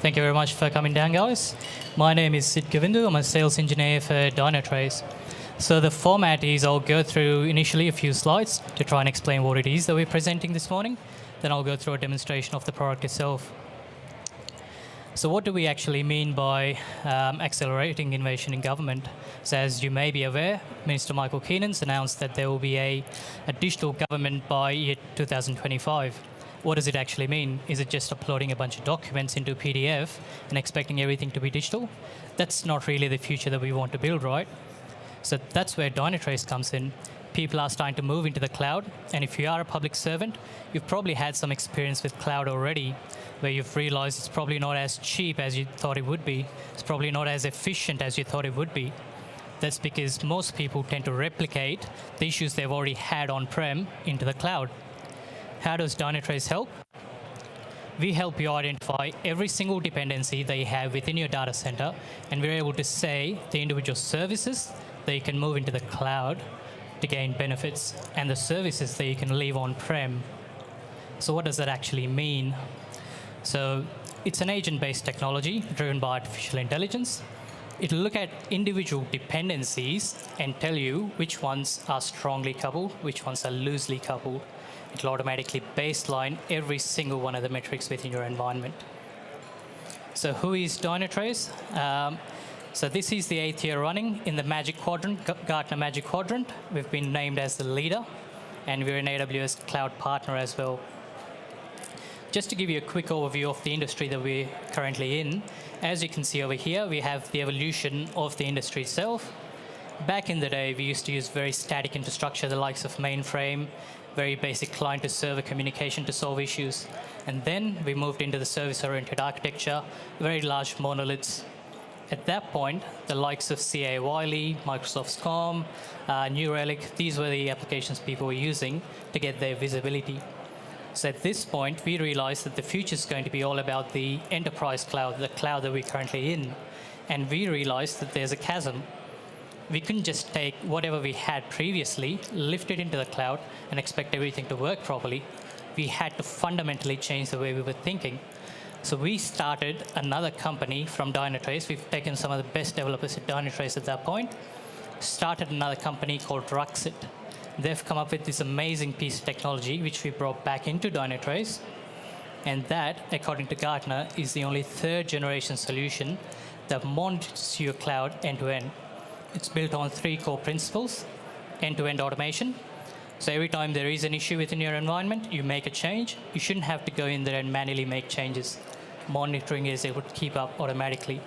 Thank you very much for coming down, guys. My name is Govindu. I'm a sales engineer for Dynatrace. So the format is I'll go through initially a few slides to try and explain what it is that we're presenting this morning. Then I'll go through a demonstration of the product itself. So what do we actually mean by accelerating innovation in government? So as you may be aware, Minister Michael Keenan's announced that there will be a digital government by year 2025. What does it actually mean? Is it just uploading a bunch of documents into PDF and expecting everything to be digital? That's not really the future that we want to build, right? So that's where Dynatrace comes in. People are starting to move into the cloud, and if you are a public servant, you've probably had some experience with cloud already, where you've realized it's probably not as cheap as you thought it would be. It's probably not as efficient as you thought it would be. That's because most people tend to replicate the issues they've already had on-prem into the cloud. How does Dynatrace help? We help you identify every single dependency that you have within your data center, and we're able to say the individual services that you can move into the cloud to gain benefits, and the services that you can leave on-prem. So what does that actually mean? So it's an agent-based technology driven by artificial intelligence. It'll look at individual dependencies and tell you which ones are strongly coupled, which ones are loosely coupled. It'll automatically baseline every single one of the metrics within your environment. So who is Dynatrace? So this is the 8th year running in the Magic Quadrant, Gartner Magic Quadrant. We've been named as the leader, and we're an AWS cloud partner as well. Just to give you a quick overview of the industry that we're currently in, as you can see over here, we have the evolution of the industry itself. Back in the day, we used to use very static infrastructure, the likes of mainframe, very basic client-to-server communication to solve issues. And then we moved into the service-oriented architecture, very large monoliths. At that point, the likes of CA Wiley, Microsoft SCOM, New Relic, these were the applications people were using to get their visibility. So at this point, we realized that the future is going to be all about the enterprise cloud, the cloud that we're currently in. And we realized that there's a chasm. We couldn't just take whatever we had previously, lift it into the cloud, and expect everything to work properly. We had to fundamentally change the way we were thinking. So we started another company from Dynatrace. We've taken some of the best developers at Dynatrace at that point, started another company called Ruxit. They've come up with this amazing piece of technology, which we brought back into Dynatrace. And that, according to Gartner, is the only third generation solution that monitors your cloud end-to-end. It's built on 3 core principles: end-to-end automation. So every time there is an issue within your environment, you make a change. You shouldn't have to go in there and manually make changes. Monitoring is able to keep up automatically.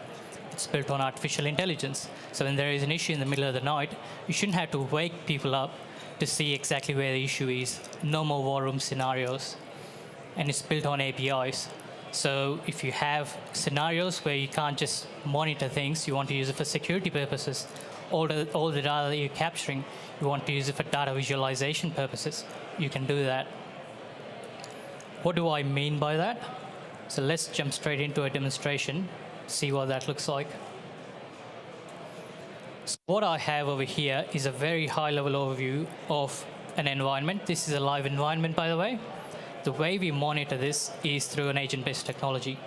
It's built on artificial intelligence. So when there is an issue in the middle of the night, you shouldn't have to wake people up to see exactly where the issue is. No more war room scenarios. And it's built on APIs. So if you have scenarios where you can't just monitor things, you want to use it for security purposes, all the data that you're capturing, you want to use it for data visualization purposes, you can do that. What do I mean by that? So let's jump straight into a demonstration, see what that looks like. So what I have over here is a very high-level overview of an environment. This is a live environment, by the way. The way we monitor this is through an agent-based technology.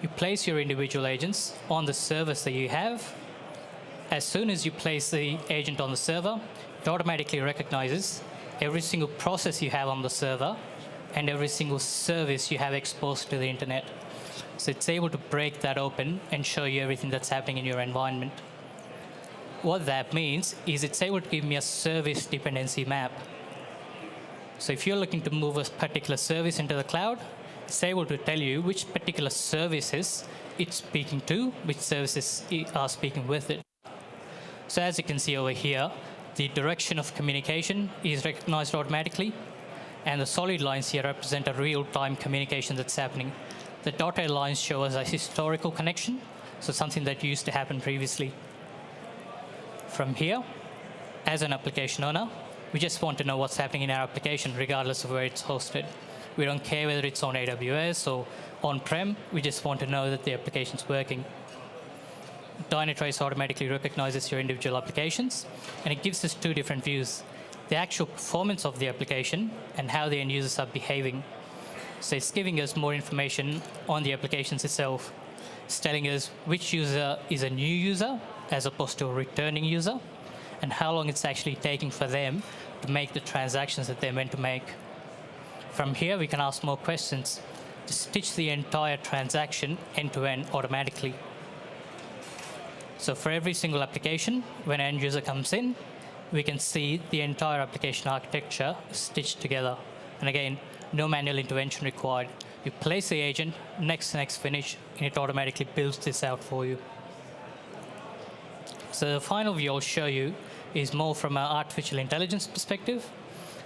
You place your individual agents on the servers that you have. As soon as you place the agent on the server, it automatically recognizes every single process you have on the server and every single service you have exposed to the internet. So it's able to break that open and show you everything that's happening in your environment. What that means is it's able to give me a service dependency map. So if you're looking to move a particular service into the cloud, it's able to tell you which particular services it's speaking to, which services are speaking with it. So as you can see over here, the direction of communication is recognized automatically, and the solid lines here represent a real-time communication that's happening. The dotted lines show us a historical connection, so something that used to happen previously. From here, as an application owner, we just want to know what's happening in our application, regardless of where it's hosted. We don't care whether it's on AWS or on-prem. We just want to know that the application's working. Dynatrace automatically recognizes your individual applications, and it gives us 2 different views: the actual performance of the application and how the end users are behaving. So it's giving us more information on the applications itself. It's telling us which user is a new user as opposed to a returning user, and how long it's actually taking for them to make the transactions that they're meant to make. From here, we can ask more questions to stitch the entire transaction end-to-end automatically. So for every single application, when an end user comes in, we can see the entire application architecture stitched together. And again, no manual intervention required. You place the agent, next finish, and it automatically builds this out for you. So the final view I'll show you is more from an artificial intelligence perspective.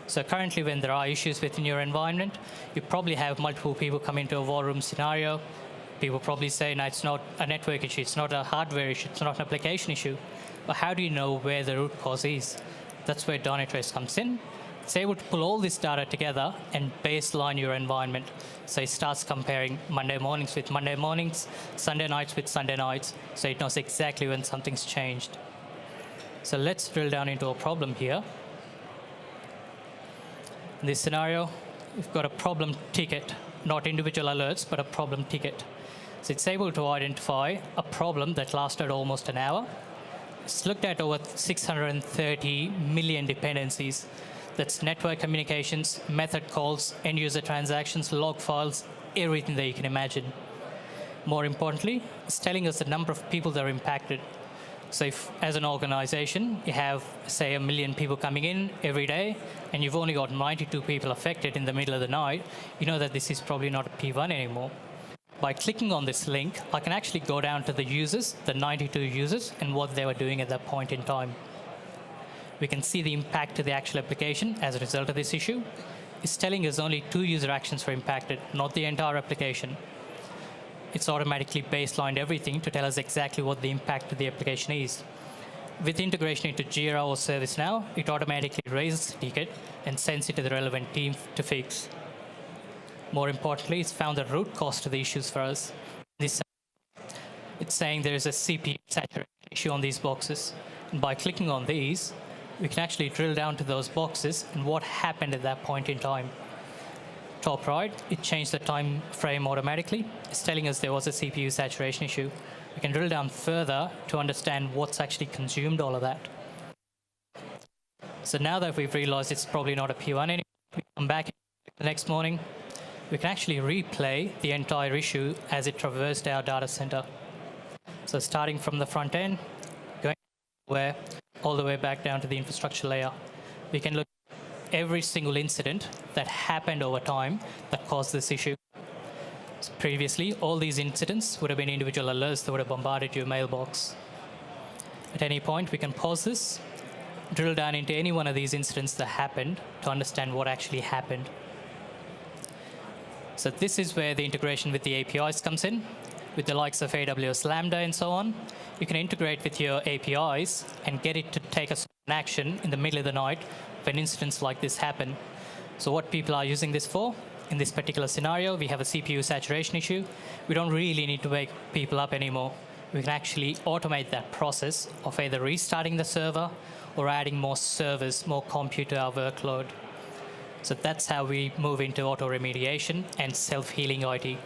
So currently, when there are issues within your environment, you probably have multiple people come into a war room scenario. People probably say, no, it's not a network issue, it's not a hardware issue, it's not an application issue. But how do you know where the root cause is? That's where Dynatrace comes in. It's able to pull all this data together and baseline your environment. So it starts comparing Monday mornings with Monday mornings, Sunday nights with Sunday nights, so it knows exactly when something's changed. So let's drill down into a problem here. In this scenario, we've got a problem ticket, not individual alerts, but a problem ticket. So it's able to identify a problem that lasted almost an hour. It's looked at over 630 million dependencies. That's network communications, method calls, end user transactions, log files, everything that you can imagine. More importantly, it's telling us the number of people that are impacted. So if, as an organization, you have, say, 1 million people coming in every day, and you've only got 92 people affected in the middle of the night, you know that this is probably not a P1 anymore. By clicking on this link, I can actually go down to the users, the 92 users, and what they were doing at that point in time. We can see the impact to the actual application as a result of this issue. It's telling us only 2 user actions were impacted, not the entire application. It's automatically baselined everything to tell us exactly what the impact to the application is. With integration into Jira or ServiceNow, it automatically raises the ticket and sends it to the relevant team to fix. More importantly, it's found the root cause to the issues for us. It's saying there is a CPU saturation issue on these boxes. And by clicking on these, we can actually drill down to those boxes and what happened at that point in time. Top right, it changed the time frame automatically. It's telling us there was a CPU saturation issue. We can drill down further to understand what's actually consumed all of that. So now that we've realized it's probably not a P1 anymore, we come back the next morning, we can actually replay the entire issue as it traversed our data center. So starting from the front end, going all the way back down to the infrastructure layer, we can look at every single incident that happened over time that caused this issue. So previously, all these incidents would have been individual alerts that would have bombarded your mailbox. At any point, we can pause this, drill down into any one of these incidents that happened to understand what actually happened. So this is where the integration with the APIs comes in. With the likes of AWS Lambda and so on, you can integrate with your APIs and get it to take an action in the middle of the night when incidents like this happen. So what people are using this for? In this particular scenario, we have a CPU saturation issue. We don't really need to wake people up anymore. We can actually automate that process of either restarting the server or adding more servers, more compute to our workload. So that's how we move into auto remediation and self-healing IT.